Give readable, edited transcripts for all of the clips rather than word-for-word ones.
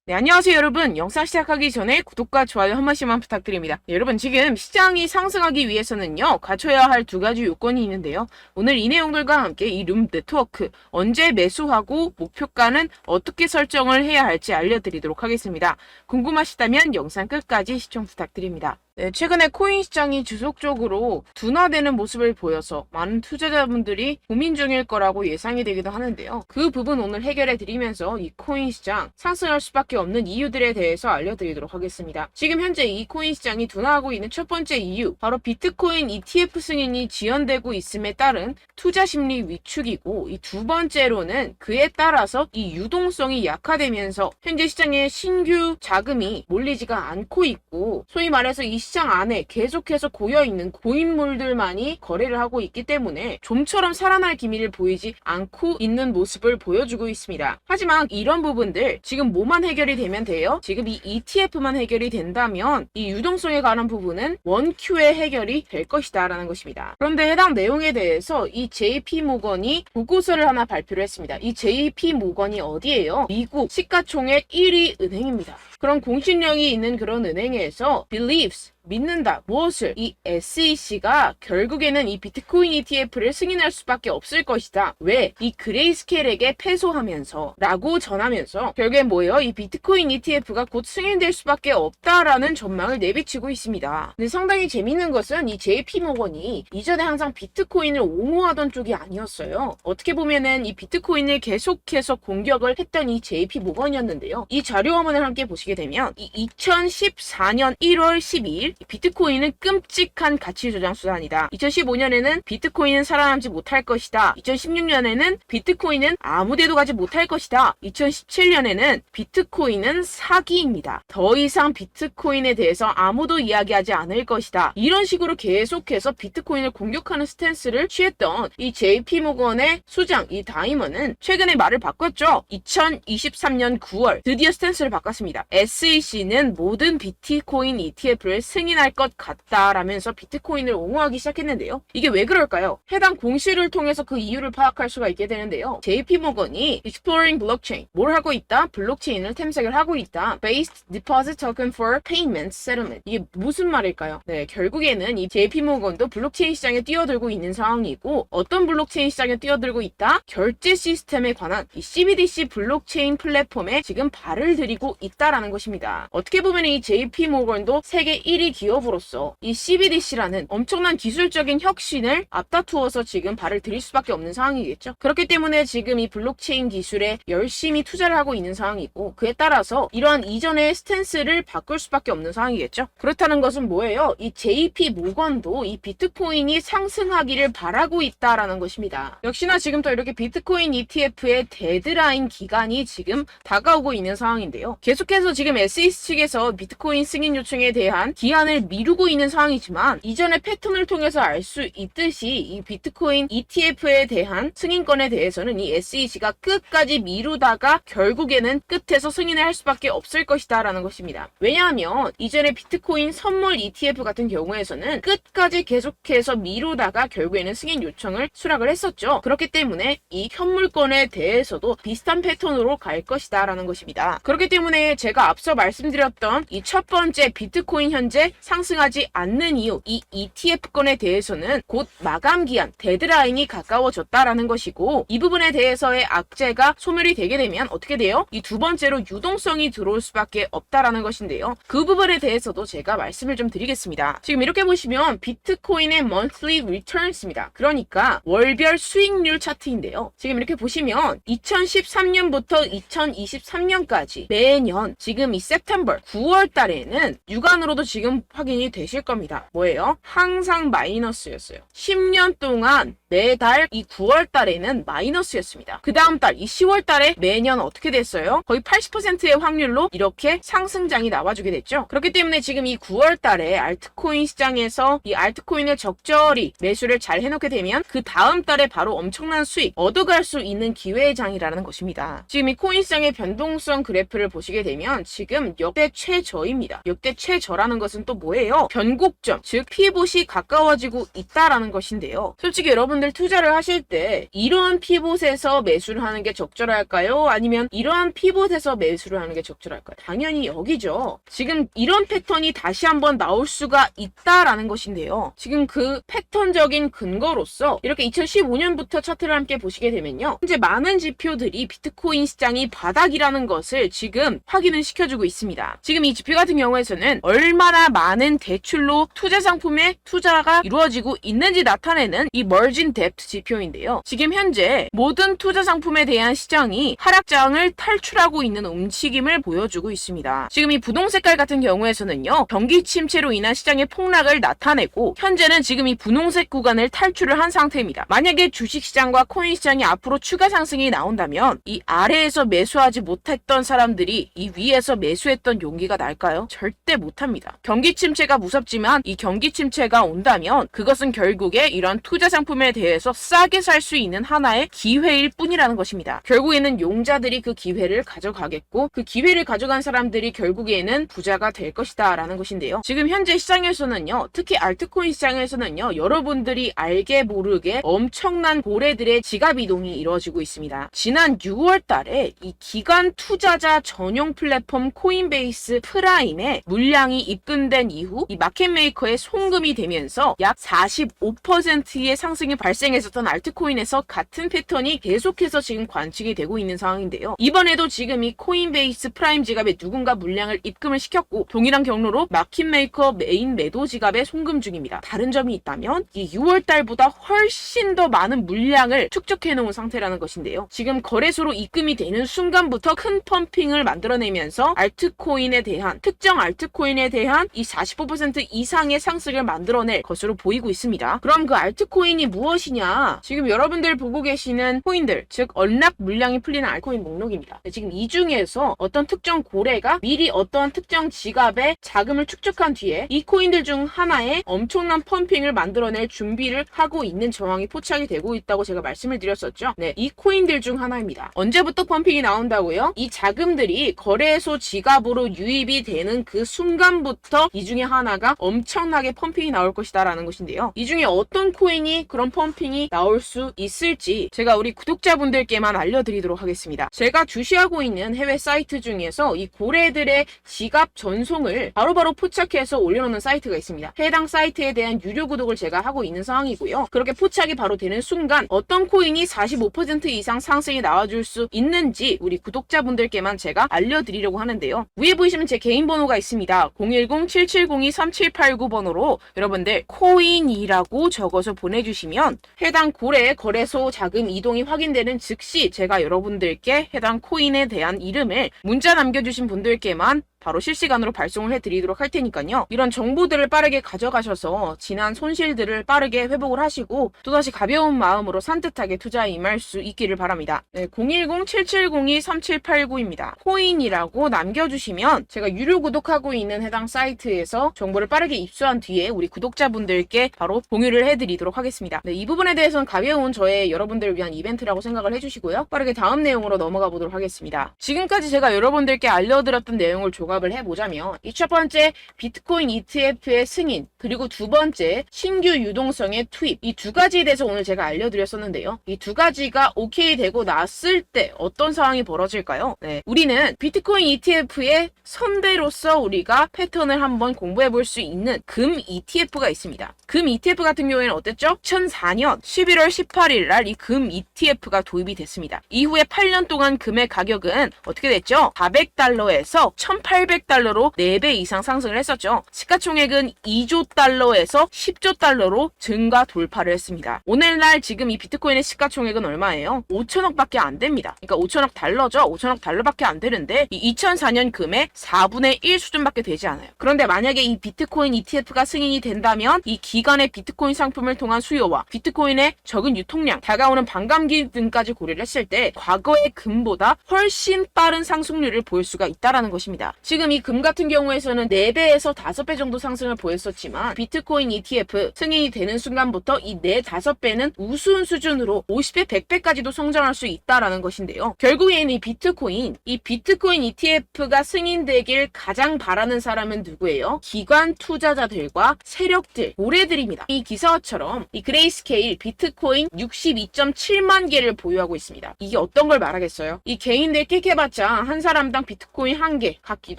네, 안녕하세요 여러분. 영상 시작하기 전에 구독과 좋아요 한 번씩만 부탁드립니다. 네, 여러분 지금 시장이 상승하기 위해서는요 갖춰야 할 두 가지 요건이 있는데요. 오늘 이 내용들과 함께 이 룸 네트워크 언제 매수하고 목표가는 어떻게 설정을 해야 할지 알려드리도록 하겠습니다. 궁금하시다면 영상 끝까지 시청 부탁드립니다. 네, 최근에 코인 시장이 지속적으로 둔화되는 모습을 보여서 많은 투자자분들이 고민 중일 거라고 예상이 되기도 하는데요. 그 부분 오늘 해결해 드리면서 이 코인 시장 상승할 수밖에 없는 이유들에 대해서 알려드리도록 하겠습니다. 지금 현재 이 코인 시장이 둔화하고 있는 첫 번째 이유, 바로 비트코인 ETF 승인이 지연되고 있음에 따른 투자 심리 위축이고, 이 두 번째로는 그에 따라서 이 유동성이 약화되면서 현재 시장에 신규 자금이 몰리지가 않고 있고, 소위 말해서 이 시장 안에 계속해서 고여있는 고인물들만이 거래를 하고 있기 때문에 좀처럼 살아날 기미를 보이지 않고 있는 모습을 보여주고 있습니다. 하지만 이런 부분들 지금 뭐만 해결이 되면 돼요? 지금 이 ETF만 해결이 된다면 이 유동성에 관한 부분은 원큐에 해결이 될 것이다 라는 것입니다. 그런데 해당 내용에 대해서 이 JP모건이 보고서를 하나 발표를 했습니다. 이 JP모건이 어디예요? 미국 시가총액 1위 은행입니다. 그런 공신력이 있는 그런 은행에서 believes 믿는다. 무엇을? 이 SEC가 결국에는 이 비트코인 ETF를 승인할 수밖에 없을 것이다. 왜? 이 그레이스케일에게 패소하면서 라고 전하면서 결국에 뭐예요? 이 비트코인 ETF가 곧 승인될 수밖에 없다라는 전망을 내비치고 있습니다. 근데 상당히 재밌는 것은 이 JP모건이 이전에 항상 비트코인을 옹호하던 쪽이 아니었어요. 어떻게 보면은 이 비트코인을 계속해서 공격을 했던 이 JP모건이었는데요. 이 자료화면을 함께 보시게 되면 이 2014년 1월 12일 비트코인은 끔찍한 가치 조장 수단이다. 2015년에는 비트코인은 살아남지 못할 것이다. 2016년에는 비트코인은 아무데도 가지 못할 것이다. 2017년에는 비트코인은 사기입니다. 더 이상 비트코인에 대해서 아무도 이야기하지 않을 것이다. 이런 식으로 계속해서 비트코인을 공격하는 스탠스를 취했던 이 JP모건의 수장 이 다이먼은 최근에 말을 바꿨죠. 2023년 9월 드디어 스탠스를 바꿨습니다. SEC는 모든 비트코인 ETF를 승인할 것 같다라면서 비트코인을 옹호하기 시작했는데요. 이게 왜 그럴까요? 해당 공시를 통해서 그 이유를 파악할 수가 있게 되는데요. JP모건이 Exploring Blockchain, 뭘 하고 있다? 블록체인을 탐색을 하고 있다. Based Deposit Token for Payment Settlement. 이게 무슨 말일까요? 네, 결국에는 이 JP모건도 블록체인 시장에 뛰어들고 있는 상황이고, 어떤 블록체인 시장에 뛰어들고 있다? 결제 시스템에 관한 이 CBDC 블록체인 플랫폼에 지금 발을 들이고 있다라는 것입니다. 어떻게 보면 이 JP모건도 세계 1위 기업으로서 이 CBDC라는 엄청난 기술적인 혁신을 앞다투어서 지금 발을 들일 수밖에 없는 상황이겠죠. 그렇기 때문에 지금 이 블록체인 기술에 열심히 투자를 하고 있는 상황이고, 그에 따라서 이러한 이전의 스탠스를 바꿀 수밖에 없는 상황이겠죠. 그렇다는 것은 뭐예요? 이 JP모건도 이 비트코인이 상승하기를 바라고 있다라는 것입니다. 역시나 지금 또 이렇게 비트코인 ETF의 데드라인 기간이 지금 다가오고 있는 상황인데요. 계속해서 지금 SEC 측에서 비트코인 승인 요청에 대한 기한을 미루고 있는 상황이지만, 이전의 패턴을 통해서 알 수 있듯이 이 비트코인 ETF에 대한 승인권에 대해서는 이 SEC가 끝까지 미루다가 결국에는 끝에서 승인을 할 수밖에 없을 것이다 라는 것입니다. 왜냐하면 이전에 비트코인 선물 ETF 같은 경우에서는 끝까지 계속해서 미루다가 결국에는 승인 요청을 수락을 했었죠. 그렇기 때문에 이 현물권에 대해서도 비슷한 패턴으로 갈 것이다 라는 것입니다. 그렇기 때문에 제가 앞서 말씀드렸던 이 첫 번째 비트코인 현재 상승하지 않는 이유, 이 ETF권에 대해서는 곧 마감 기한, 데드라인이 가까워졌다라는 것이고, 이 부분에 대해서의 악재가 소멸이 되게 되면 어떻게 돼요? 이 두 번째로 유동성이 들어올 수밖에 없다라는 것인데요. 그 부분에 대해서도 제가 말씀을 좀 드리겠습니다. 지금 이렇게 보시면 비트코인의 monthly returns입니다. 그러니까 월별 수익률 차트인데요. 지금 이렇게 보시면 2013년부터 2023년까지 매년 지금 이 September 9월 달에는 육안으로도 지금 확인이 되실 겁니다. 뭐예요? 항상 마이너스였어요. 10년 동안 매달 이 9월 달에는 마이너스였습니다. 그 다음 달 이 10월 달에 매년 어떻게 됐어요? 거의 80%의 확률로 이렇게 상승장이 나와주게 됐죠. 그렇기 때문에 지금 이 9월 달에 알트코인 시장에서 이 알트코인을 적절히 매수를 잘 해놓게 되면 그 다음 달에 바로 엄청난 수익 얻어갈 수 있는 기회의 장이라는 것입니다. 지금 이 코인 시장의 변동성 그래프를 보시게 되면 지금 역대 최저입니다. 역대 최저라는 것은 또 뭐예요? 변곡점, 즉 피봇이 가까워지고 있다라는 것인데요. 솔직히 여러분들 투자를 하실 때 이러한 피봇에서 매수를 하는 게 적절할까요? 아니면 이러한 피봇에서 매수를 하는 게 적절할까요? 당연히 여기죠. 지금 이런 패턴이 다시 한번 나올 수가 있다라는 것인데요. 지금 그 패턴적인 근거로서 이렇게 2015년부터 차트를 함께 보시게 되면요. 현재 많은 지표들이 비트코인 시장이 바닥이라는 것을 지금 확인을 시켜주고 있습니다. 지금 이 지표 같은 경우에서는 얼마나 많은 대출로 투자 상품에 투자가 이루어지고 있는지 나타내는 이 머진 뎁트 지표인데요. 지금 현재 모든 투자 상품에 대한 시장이 하락장을 탈출하고 있는 움직임을 보여주고 있습니다. 지금 이 분홍 색깔 같은 경우에서는요. 경기 침체로 인한 시장의 폭락을 나타내고 현재는 지금 이 분홍색 구간을 탈출을 한 상태입니다. 만약에 주식시장과 코인 시장이 앞으로 추가 상승이 나온다면 이 아래에서 매수하지 못했던 사람들이 이 위에서 매수했던 용기가 날까요? 절대 못합니다. 경기 침체가 무섭지만 이 경기 침체가 온다면 그것은 결국에 이런 투자 상품에 대해서 싸게 살 수 있는 하나의 기회일 뿐이라는 것입니다. 결국에는 용자들이 그 기회를 가져가겠고 그 기회를 가져간 사람들이 결국에는 부자가 될 것이다 라는 것인데요. 지금 현재 시장에서는요. 특히 알트코인 시장에서는요. 여러분들이 알게 모르게 엄청난 고래들의 지갑 이동이 이루어지고 있습니다. 지난 6월 달에 이 기관 투자자 전용 플랫폼 코인베이스 프라임에 물량이 입금된 이후 이 마켓메이커에 송금이 되면서 약 45%의 상승이 발생했었던 알트코인에서 같은 패턴이 계속해서 지금 관측이 되고 있는 상황인데요. 이번에도 지금 이 코인베이스 프라임 지갑에 누군가 물량을 입금을 시켰고 동일한 경로로 마켓메이커 메인 매도 지갑에 송금 중입니다. 다른 점이 있다면 이 6월 달보다 훨씬 더 많은 물량을 축적해 놓은 상태라는 것인데요. 지금 거래소로 입금이 되는 순간부터 큰 펌핑을 만들어내면서 알트코인에 대한 특정 알트코인에 대한 이 45% 이상의 상승을 만들어낼 것으로 보이고 있습니다. 그럼 그 알트코인이 무엇이냐? 지금 여러분들 보고 계시는 코인들, 즉 언락 물량이 풀리는 알트코인 목록입니다. 지금 이 중에서 어떤 특정 고래가 미리 어떤 특정 지갑에 자금을 축적한 뒤에 이 코인들 중 하나에 엄청난 펌핑을 만들어낼 준비를 하고 있는 정황이 포착이 되고 있다고 제가 말씀을 드렸었죠. 네, 이 코인들 중 하나입니다. 언제부터 펌핑이 나온다고요? 이 자금들이 거래소 지갑으로 유입이 되는 그 순간부터 이 중에 하나가 엄청나게 펌핑이 나올 것이다 라는 것인데요. 이 중에 어떤 코인이 그런 펌핑이 나올 수 있을지 제가 우리 구독자분들께만 알려드리도록 하겠습니다. 제가 주시하고 있는 해외 사이트 중에서 이 고래들의 지갑 전송을 바로바로 포착해서 올려놓는 사이트가 있습니다. 해당 사이트에 대한 유료 구독을 제가 하고 있는 상황이고요. 그렇게 포착이 바로 되는 순간 어떤 코인이 45% 이상 상승이 나와줄 수 있는지 우리 구독자분들께만 제가 알려드리려고 하는데요. 위에 보시면 제 개인 번호가 있습니다. 010-7702-3789번호로 여러분들 코인이라고 적어서 보내주시면 해당 고래 거래소 자금 이동이 확인되는 즉시 제가 여러분들께 해당 코인에 대한 이름을 문자 남겨주신 분들께만 바로 실시간으로 발송을 해드리도록 할 테니까요. 이런 정보들을 빠르게 가져가셔서 지난 손실들을 빠르게 회복을 하시고 또다시 가벼운 마음으로 산뜻하게 투자에 임할 수 있기를 바랍니다. 네, 010-7702-3789입니다. 코인이라고 남겨주시면 제가 유료 구독하고 있는 해당 사이트에서 정보를 빠르게 입수한 뒤에 우리 구독자분들께 바로 공유를 해드리도록 하겠습니다. 네, 이 부분에 대해서는 가벼운 저의 여러분들을 위한 이벤트라고 생각을 해주시고요. 빠르게 다음 내용으로 넘어가 보도록 하겠습니다. 지금까지 제가 여러분들께 알려드렸던 내용을 조갑을 해보자면 이 첫 번째 비트코인 ETF의 승인, 그리고 두 번째 신규 유동성의 투입, 이 두 가지에 대해서 오늘 제가 알려드렸었는데요. 이 두 가지가 오케이 되고 났을 때 어떤 상황이 벌어질까요? 네, 우리는 비트코인 ETF의 선배로서 우리가 패턴을 한번 공부해 볼 수 있는 금 ETF가 있습니다. 금 ETF 같은 경우에는 어땠죠? 2004년 11월 18일 날 이 금 ETF가 도입이 됐습니다. 이후에 8년 동안 금의 가격은 어떻게 됐죠? 400달러에서 1800달러로 4배 이상 상승을 했었죠. 시가총액은 2조 달러에서 10조 달러로 증가 돌파를 했습니다. 오늘날 지금 이 비트코인의 시가총액은 얼마예요? 5천억밖에 안 됩니다. 그러니까 5천억 달러죠. 5천억 달러밖에 안 되는데 이 2004년 금의 4분의 1 수준밖에 되지 않아요. 그런데 만약에 이 비트코인 ETF가 승인이 된다면 이 기간의 비트코인 상품을 통한 수요와 비트코인의 적은 유통량, 다가오는 반감기 등까지 고려를 했을 때 과거의 금보다 훨씬 빠른 상승률을 보일 수가 있다는 것입니다. 지금 이 금 같은 경우에서는 4배에서 5배 정도 상승을 보였었지만 비트코인 ETF 승인이 되는 순간부터 이 4, 5배는 우스운 수준으로 50배, 100배까지도 성장할 수 있다라는 것인데요. 결국에는 이 비트코인 ETF가 승인되길 가장 바라는 사람은 누구예요? 기관 투자자들과 세력들, 고래들입니다. 이 기사처럼 이 그레이스케일 비트코인 62.7만 개를 보유하고 있습니다. 이게 어떤 걸 말하겠어요? 이 개인들 끽해봤자 한 사람당 비트코인 1개 갖기도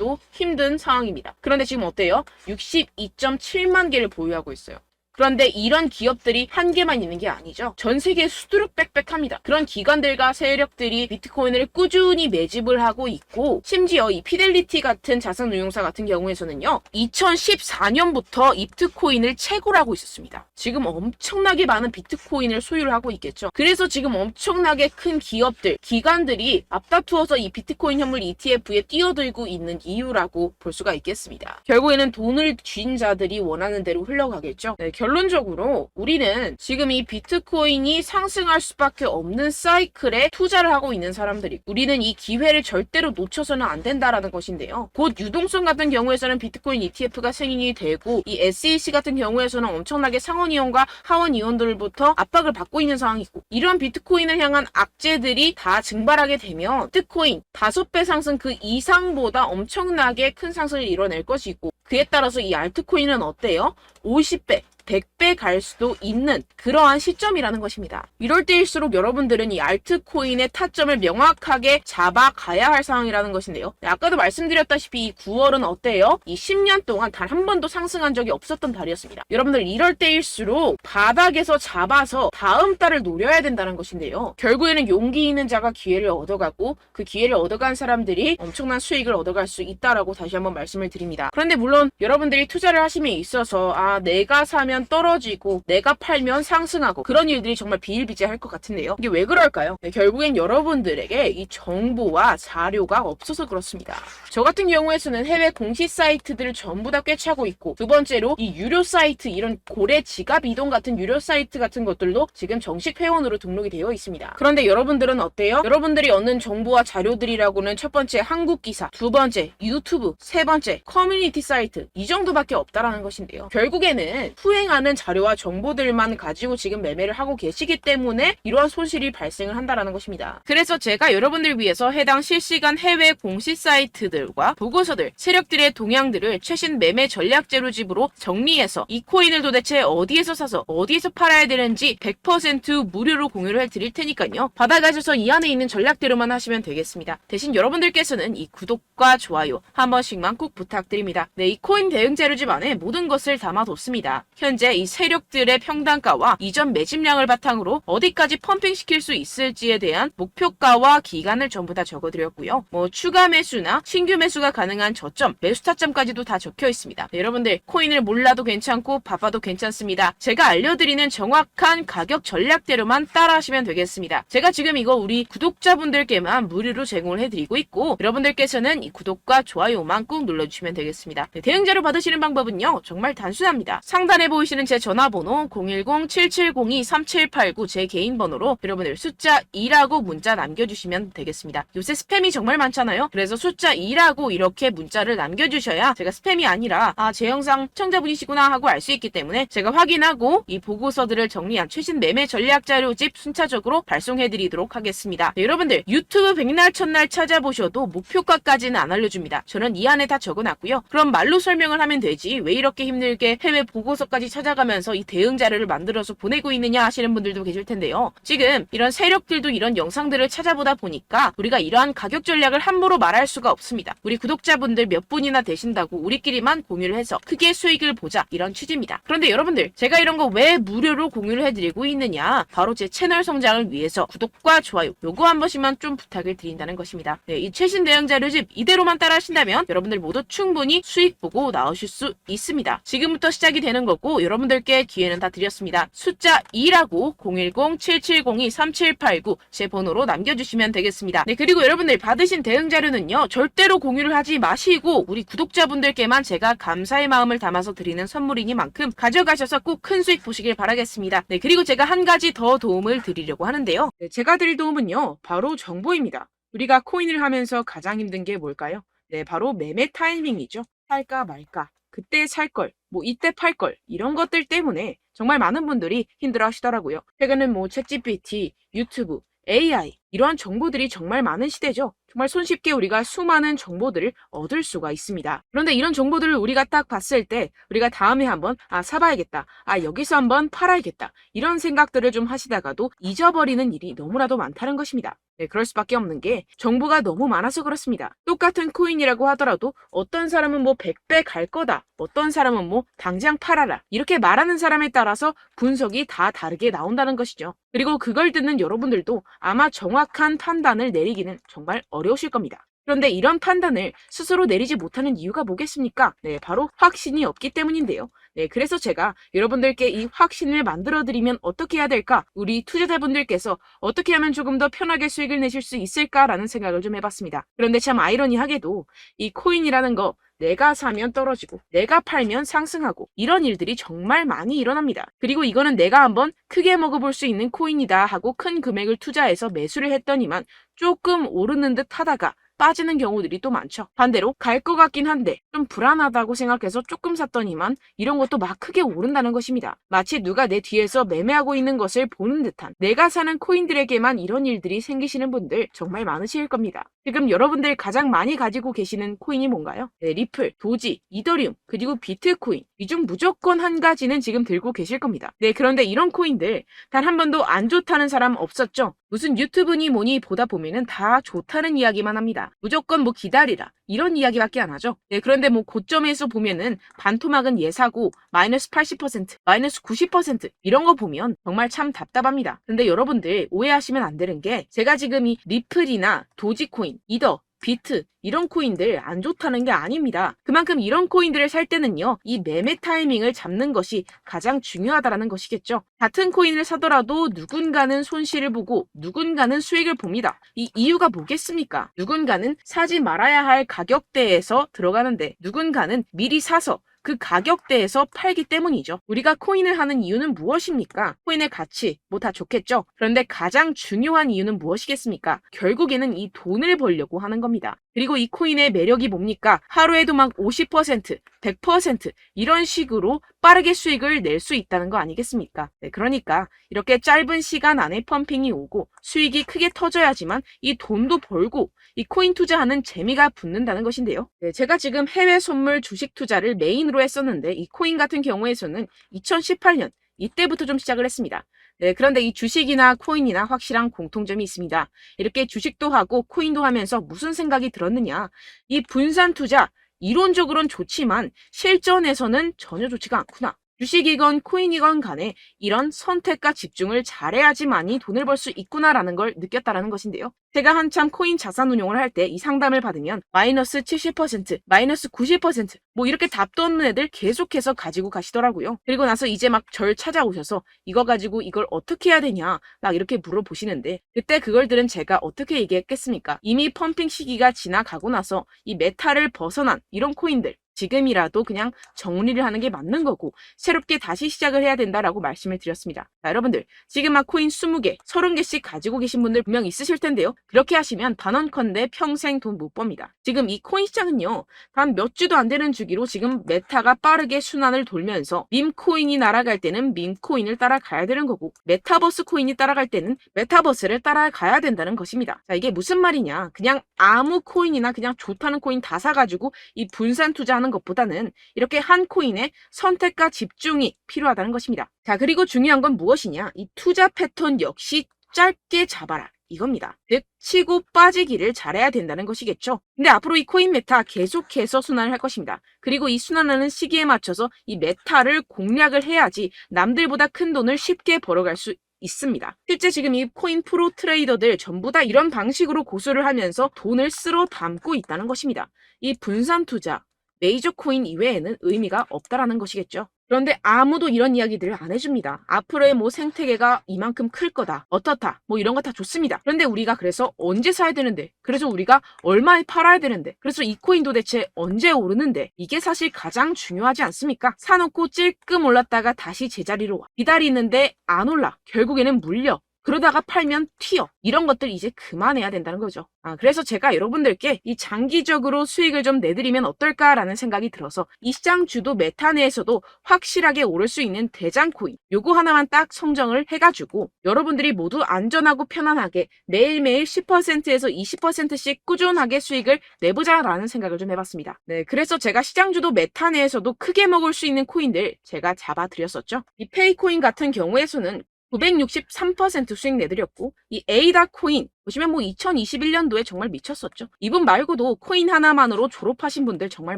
힘든 상황입니다. 그런데 지금 어때요? 62.7만 개를 보유하고 있어요. 그런데 이런 기업들이 한 개만 있는 게 아니죠. 전 세계에 수두룩 빽빽합니다. 그런 기관들과 세력들이 비트코인을 꾸준히 매집을 하고 있고, 심지어 이 피델리티 같은 자산운용사 같은 경우에서는요, 2014년부터 비트코인을 채굴하고 있었습니다. 지금 엄청나게 많은 비트코인을 소유를 하고 있겠죠. 그래서 지금 엄청나게 큰 기업들, 기관들이 앞다투어서 이 비트코인 현물 ETF에 뛰어들고 있는 이유라고 볼 수가 있겠습니다. 결국에는 돈을 쥔 자들이 원하는 대로 흘러가겠죠. 네, 결론적으로 우리는 지금 이 비트코인이 상승할 수밖에 없는 사이클에 투자를 하고 있는 사람들이, 우리는 이 기회를 절대로 놓쳐서는 안 된다라는 것인데요. 곧 유동성 같은 경우에서는 비트코인 ETF가 승인이 되고, 이 SEC 같은 경우에서는 엄청나게 상원의원과 하원의원들부터 압박을 받고 있는 상황이고, 이런 비트코인을 향한 악재들이 다 증발하게 되면 비트코인 5배 상승 그 이상보다 엄청나게 큰 상승을 이뤄낼 것이고, 그에 따라서 이 알트코인은 어때요? 50배 100배 갈 수도 있는 그러한 시점이라는 것입니다. 이럴 때일수록 여러분들은 이 알트코인의 타점을 명확하게 잡아가야 할 상황이라는 것인데요. 네, 아까도 말씀드렸다시피 이 9월은 어때요? 이 10년 동안 단 한 번도 상승한 적이 없었던 달이었습니다. 여러분들 이럴 때일수록 바닥에서 잡아서 다음 달을 노려야 된다는 것인데요. 결국에는 용기 있는 자가 기회를 얻어가고, 그 기회를 얻어간 사람들이 엄청난 수익을 얻어갈 수 있다라고 다시 한번 말씀을 드립니다. 그런데 물론 여러분들이 투자를 하심에 있어서 내가 사면 떨어지고 내가 팔면 상승하고 그런 일들이 정말 비일비재할 것 같은데요. 이게 왜 그럴까요? 네, 결국엔 여러분들에게 이 정보와 자료가 없어서 그렇습니다. 저 같은 경우에서는 해외 공시 사이트들을 전부 다 꿰차고 있고, 두 번째로 이 유료 사이트, 이런 고래 지갑 이동 같은 유료 사이트 같은 것들도 지금 정식 회원으로 등록이 되어 있습니다. 그런데 여러분들은 어때요? 여러분들이 얻는 정보와 자료들이라고는 첫 번째 한국 기사, 두 번째 유튜브, 세 번째 커뮤니티 사이트, 이 정도밖에 없다라는 것인데요. 결국에는 후행하는 자료와 정보들만 가지고 지금 매매를 하고 계시기 때문에 이러한 손실이 발생을 한다라는 것입니다. 그래서 제가 여러분들 위해서 해당 실시간 해외 공시 사이트들과 보고서들, 세력들의 동향들을 최신 매매 전략 재료집으로 정리해서 이 코인을 도대체 어디에서 사서 어디에서 팔아야 되는지 100% 무료로 공유를 해드릴 테니까요. 받아가셔서 이 안에 있는 전략대로만 하시면 되겠습니다. 대신 여러분들께서는 이 구독과 좋아요 한 번씩만 꼭 부탁드립니다. 네, 이 코인 대응 재료집 안에 모든 것을 담아뒀습니다. 현재 이 세력들의 평단가와 이전 매집량을 바탕으로 어디까지 펌핑시킬 수 있을지에 대한 목표가와 기간을 전부 다 적어드렸고요. 추가 매수나 신규 매수가 가능한 저점, 매수 타점까지도 다 적혀 있습니다. 네, 여러분들 코인을 몰라도 괜찮고 바빠도 괜찮습니다. 제가 알려드리는 정확한 가격 전략대로만 따라하시면 되겠습니다. 제가 지금 이거 우리 구독자분들께만 무료로 제공을 해드리고 있고, 여러분들께서는 이 구독과 좋아요만 꾹 눌러주시면 되겠습니다. 네, 대응 자료 받으시는 방법은요, 정말 단순합니다. 상단에 보이시는 제 전화번호 010-7702-3789 제 개인 번호로 여러분들 숫자 2라고 문자 남겨주시면 되겠습니다. 요새 스팸이 정말 많잖아요. 그래서 숫자 2라고 이렇게 문자를 남겨주셔야 제가 스팸이 아니라 제 영상 시청자분이시구나 하고 알 수 있기 때문에 제가 확인하고 이 보고서들을 정리한 최신 매매 전략 자료집 순차적으로 발송해드리도록 하겠습니다. 네, 여러분들 유튜브 백날 첫날 찾아보셔도 목표가까지는 안 알려줍니다. 저는 이 안에 다 적어놨고요. 그럼 말로 설명을 하면 되지 왜 이렇게 힘들게 해외 보고서까지 찾아가면서 이 대응 자료를 만들어서 보내고 있느냐 하시는 분들도 계실 텐데요. 지금 이런 세력들도 이런 영상들을 찾아보다 보니까 우리가 이러한 가격 전략을 함부로 말할 수가 없습니다. 우리 구독자분들 몇 분이나 되신다고 우리끼리만 공유를 해서 크게 수익을 보자, 이런 취지입니다. 그런데 여러분들, 제가 이런 거 왜 무료로 공유를 해드리고 있느냐? 바로 제 채널 성장을 위해서 구독과 좋아요 요거 한 번씩만 좀 부탁을 드린다는 것입니다. 네, 이 최신 대응 자료집 이대로만 따라 하신다면 여러분들 모두 충분히 수익 보고 나오실 수 있습니다. 지금부터 시작이 되는 거고 여러분들께 기회는 다 드렸습니다. 숫자 2라고 010-7702-3789 제 번호로 남겨주시면 되겠습니다. 네, 그리고 여러분들 받으신 대응 자료는요, 절대로 공유를 하지 마시고 우리 구독자분들께만 제가 감사의 마음을 담아서 드리는 선물이니만큼 가져가셔서 꼭 큰 수익 보시길 바라겠습니다. 네, 그리고 제가 한 가지 더 도움을 드리려고 하는데요. 네, 제가 드릴 도움은요, 바로 정보입니다. 우리가 코인을 하면서 가장 힘든 게 뭘까요? 네, 바로 매매 타이밍이죠. 살까 말까, 그때 살 걸, 뭐 이때 팔 걸, 이런 것들 때문에 정말 많은 분들이 힘들어 하시더라고요. 최근은 뭐 챗GPT, 유튜브, AI 이러한 정보들이 정말 많은 시대죠. 정말 손쉽게 우리가 수많은 정보들을 얻을 수가 있습니다. 그런데 이런 정보들을 우리가 딱 봤을 때 우리가 다음에 한번 사봐야겠다. 여기서 한번 팔아야겠다. 이런 생각들을 좀 하시다가도 잊어버리는 일이 너무나도 많다는 것입니다. 네, 그럴 수밖에 없는 게 정보가 너무 많아서 그렇습니다. 똑같은 코인이라고 하더라도 어떤 사람은 뭐 100배 갈 거다. 어떤 사람은 뭐 당장 팔아라. 이렇게 말하는 사람에 따라서 분석이 다 다르게 나온다는 것이죠. 그리고 그걸 듣는 여러분들도 아마 정확한 판단을 내리기는 정말 어려우실 겁니다. 그런데 이런 판단을 스스로 내리지 못하는 이유가 뭐겠습니까? 네, 바로 확신이 없기 때문인데요. 네, 그래서 제가 여러분들께 이 확신을 만들어드리면 어떻게 해야 될까? 우리 투자자분들께서 어떻게 하면 조금 더 편하게 수익을 내실 수 있을까라는 생각을 좀 해봤습니다. 그런데 참 아이러니하게도 이 코인이라는 거 내가 사면 떨어지고 내가 팔면 상승하고 이런 일들이 정말 많이 일어납니다. 그리고 이거는 내가 한번 크게 먹어볼 수 있는 코인이다 하고 큰 금액을 투자해서 매수를 했더니만 조금 오르는 듯 하다가 빠지는 경우들이 또 많죠. 반대로 갈 것 같긴 한데 좀 불안하다고 생각해서 조금 샀더니만 이런 것도 막 크게 오른다는 것입니다. 마치 누가 내 뒤에서 매매하고 있는 것을 보는 듯한, 내가 사는 코인들에게만 이런 일들이 생기시는 분들 정말 많으실 겁니다. 지금 여러분들 가장 많이 가지고 계시는 코인이 뭔가요? 네, 리플, 도지, 이더리움, 그리고 비트코인. 이 중 무조건 한 가지는 지금 들고 계실 겁니다. 네, 그런데 이런 코인들 단 한 번도 안 좋다는 사람 없었죠? 무슨 유튜브니 뭐니 보다 보면은 다 좋다는 이야기만 합니다. 무조건 뭐 기다리라 이런 이야기밖에 안 하죠. 네, 그런데 뭐 고점에서 보면은 반토막은 예사고 마이너스 80%, 마이너스 90% 이런 거 보면 정말 참 답답합니다. 근데 여러분들 오해하시면 안 되는 게 제가 지금 이 리플이나 도지코인, 이더, 비트 이런 코인들 안 좋다는 게 아닙니다. 그만큼 이런 코인들을 살 때는요, 이 매매 타이밍을 잡는 것이 가장 중요하다는 것이겠죠. 같은 코인을 사더라도 누군가는 손실을 보고 누군가는 수익을 봅니다. 이 이유가 뭐겠습니까? 누군가는 사지 말아야 할 가격대에서 들어가는데 누군가는 미리 사서 그 가격대에서 팔기 때문이죠. 우리가 코인을 하는 이유는 무엇입니까? 코인의 가치, 뭐 다 좋겠죠? 그런데 가장 중요한 이유는 무엇이겠습니까? 결국에는 이 돈을 벌려고 하는 겁니다. 그리고 이 코인의 매력이 뭡니까? 하루에도 막 50%, 100% 이런 식으로 빠르게 수익을 낼 수 있다는 거 아니겠습니까? 네, 그러니까 이렇게 짧은 시간 안에 펌핑이 오고 수익이 크게 터져야지만 이 돈도 벌고 이 코인 투자하는 재미가 붙는다는 것인데요. 네, 제가 지금 해외 선물 주식 투자를 메인으로 했었는데 이 코인 같은 경우에서는 2018년 이때부터 좀 시작을 했습니다. 네, 그런데 이 주식이나 코인이나 확실한 공통점이 있습니다. 이렇게 주식도 하고 코인도 하면서 무슨 생각이 들었느냐? 이 분산 투자, 이론적으로는 좋지만 실전에서는 전혀 좋지가 않구나. 주식이건 코인이건 간에 이런 선택과 집중을 잘해야지만이 돈을 벌 수 있구나라는 걸 느꼈다라는 것인데요. 제가 한참 코인 자산 운용을 할 때 이 상담을 받으면 마이너스 70%, 마이너스 90%, 뭐 이렇게 답도 없는 애들 계속해서 가지고 가시더라고요. 그리고 나서 이제 막 절 찾아오셔서 이거 가지고 이걸 어떻게 해야 되냐 막 이렇게 물어보시는데 그때 그걸 들은 제가 어떻게 얘기했겠습니까? 이미 펌핑 시기가 지나가고 나서 이 메타를 벗어난 이런 코인들 지금이라도 그냥 정리를 하는 게 맞는 거고 새롭게 다시 시작을 해야 된다라고 말씀을 드렸습니다. 자, 여러분들 지금 막 코인 20개, 30개씩 가지고 계신 분들 분명 있으실 텐데요. 그렇게 하시면 단언컨대 평생 돈 못 법니다. 지금 이 코인 시장은요. 단 몇 주도 안 되는 주기로 지금 메타가 빠르게 순환을 돌면서 밈코인이 날아갈 때는 밈코인을 따라가야 되는 거고 메타버스 코인이 따라갈 때는 메타버스를 따라가야 된다는 것입니다. 자, 이게 무슨 말이냐. 그냥 아무 코인이나 그냥 좋다는 코인 다 사가지고 이 분산 투자하는 것보다는 이렇게 한 코인에 선택과 집중이 필요하다는 것입니다. 자, 그리고 중요한 건 무엇이냐? 이 투자 패턴 역시 짧게 잡아라. 이겁니다. 즉 치고 빠지기를 잘해야 된다는 것이겠죠. 근데 앞으로 이 코인 메타 계속해서 순환을 할 것입니다. 그리고 이 순환하는 시기에 맞춰서 이 메타를 공략을 해야지 남들보다 큰 돈을 쉽게 벌어갈 수 있습니다. 실제 지금 이 코인 프로 트레이더들 전부 다 이런 방식으로 고수를 하면서 돈을 쓸어 담고 있다는 것입니다. 이 분산 투자, 메이저 코인 이외에는 의미가 없다라는 것이겠죠. 그런데 아무도 이런 이야기들을 안 해줍니다. 앞으로의 뭐 생태계가 이만큼 클 거다. 어떻다. 뭐 이런 거 다 좋습니다. 그런데 우리가 그래서 언제 사야 되는데? 그래서 우리가 얼마에 팔아야 되는데? 그래서 이 코인도 대체 언제 오르는데? 이게 사실 가장 중요하지 않습니까? 사놓고 찔끔 올랐다가 다시 제자리로 와. 기다리는데 안 올라. 결국에는 물려. 그러다가 팔면 튀어. 이런 것들 이제 그만해야 된다는 거죠. 그래서 제가 여러분들께 이 장기적으로 수익을 좀 내드리면 어떨까라는 생각이 들어서 이 시장 주도 메타 내에서도 확실하게 오를 수 있는 대장 코인 요거 하나만 딱 선정을 해가지고 여러분들이 모두 안전하고 편안하게 매일매일 10%에서 20%씩 꾸준하게 수익을 내보자라는 생각을 좀 해봤습니다. 네, 그래서 제가 시장 주도 메타 내에서도 크게 먹을 수 있는 코인들 제가 잡아드렸었죠. 이 페이코인 같은 경우에서는 963% 수익 내드렸고, 이 에이다 코인 보시면 2021년도에 정말 미쳤었죠. 이분 말고도 코인 하나만으로 졸업하신 분들 정말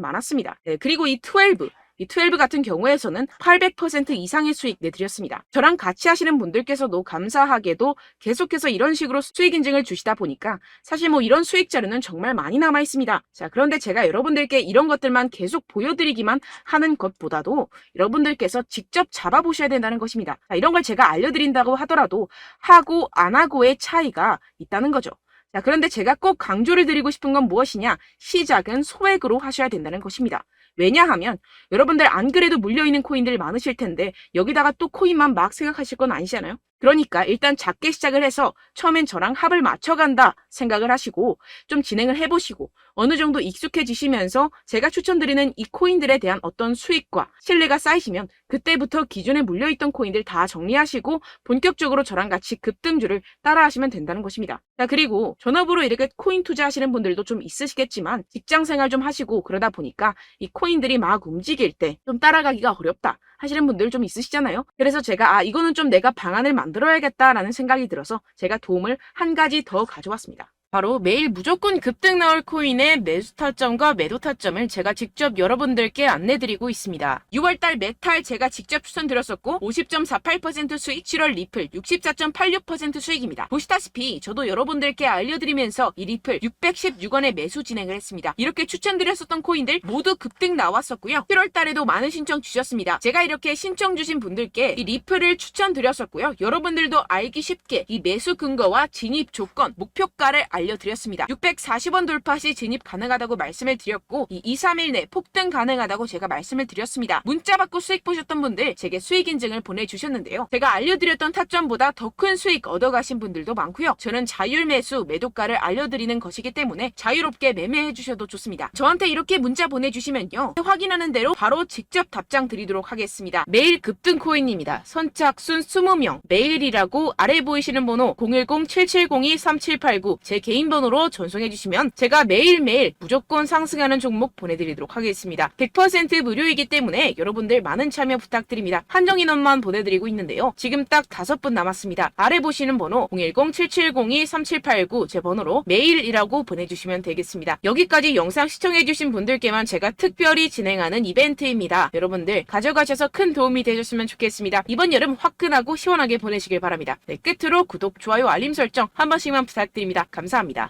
많았습니다. 네, 그리고 이 12 같은 경우에서는 800% 이상의 수익 내드렸습니다. 저랑 같이 하시는 분들께서도 감사하게도 계속해서 이런 식으로 수익 인증을 주시다 보니까 사실 이런 수익 자료는 정말 많이 남아 있습니다. 자, 그런데 제가 여러분들께 이런 것들만 계속 보여드리기만 하는 것보다도 여러분들께서 직접 잡아보셔야 된다는 것입니다. 자, 이런 걸 제가 알려드린다고 하더라도 하고 안 하고의 차이가 있다는 거죠. 자, 그런데 제가 꼭 강조를 드리고 싶은 건 무엇이냐? 시작은 소액으로 하셔야 된다는 것입니다. 왜냐하면 여러분들 안 그래도 물려있는 코인들 많으실 텐데 여기다가 또 코인만 막 생각하실 건 아니잖아요. 그러니까 일단 작게 시작을 해서 처음엔 저랑 합을 맞춰간다 생각을 하시고 좀 진행을 해보시고 어느 정도 익숙해지시면서 제가 추천드리는 이 코인들에 대한 어떤 수익과 신뢰가 쌓이시면 그때부터 기존에 물려있던 코인들 다 정리하시고 본격적으로 저랑 같이 급등주를 따라하시면 된다는 것입니다. 자, 그리고 전업으로 이렇게 코인 투자하시는 분들도 좀 있으시겠지만 직장 생활 좀 하시고 그러다 보니까 이 코인들이 막 움직일 때 좀 따라가기가 어렵다 하시는 분들 좀 있으시잖아요. 그래서 제가 이거는 좀 내가 방안을 만들어야겠다라는 생각이 들어서 제가 도움을 한 가지 더 가져왔습니다. 바로 매일 무조건 급등 나올 코인의 매수 타점과 매도 타점을 제가 직접 여러분들께 안내드리고 있습니다. 6월달 메탈 제가 직접 추천드렸었고 50.48% 수익, 7월 리플 64.86% 수익입니다. 보시다시피 저도 여러분들께 알려드리면서 이 리플 616원에 매수 진행을 했습니다. 이렇게 추천드렸었던 코인들 모두 급등 나왔었고요. 7월달에도 많은 신청 주셨습니다. 제가 이렇게 신청 주신 분들께 이 리플을 추천드렸었고요. 여러분들도 알기 쉽게 이 매수 근거와 진입 조건, 목표가를 알려드렸습니다. 640원 돌파 시 진입 가능하다고 말씀을 드렸고 이 2-3일 내 폭등 가능하다고 제가 말씀을 드렸습니다. 문자 받고 수익 보셨던 분들 제게 수익 인증을 보내주셨는데요. 제가 알려드렸던 타점보다 더 큰 수익 얻어가신 분들도 많고요. 저는 자율 매수 매도가를 알려드리는 것이기 때문에 자유롭게 매매해 주셔도 좋습니다. 저한테 이렇게 문자 보내주시면요. 확인하는 대로 바로 직접 답장 드리도록 하겠습니다. 매일 급등 코인입니다. 선착순 20명 매일이라고 아래 보이시는 번호 010-7702-3789 제 개인 번호로 전송해 주시면 제가 매일매일 무조건 상승하는 종목 보내드리도록 하겠습니다. 100% 무료이기 때문에 여러분들 많은 참여 부탁드립니다. 한정 인원만 보내드리고 있는데요. 지금 딱 5분 남았습니다. 아래 보시는 번호 010-7702-3789 제 번호로 메일이라고 보내주시면 되겠습니다. 여기까지 영상 시청해주신 분들께만 제가 특별히 진행하는 이벤트입니다. 여러분들 가져가셔서 큰 도움이 되셨으면 좋겠습니다. 이번 여름 화끈하고 시원하게 보내시길 바랍니다. 네, 끝으로 구독, 좋아요, 알림 설정 한 번씩만 부탁드립니다. 감사합니다.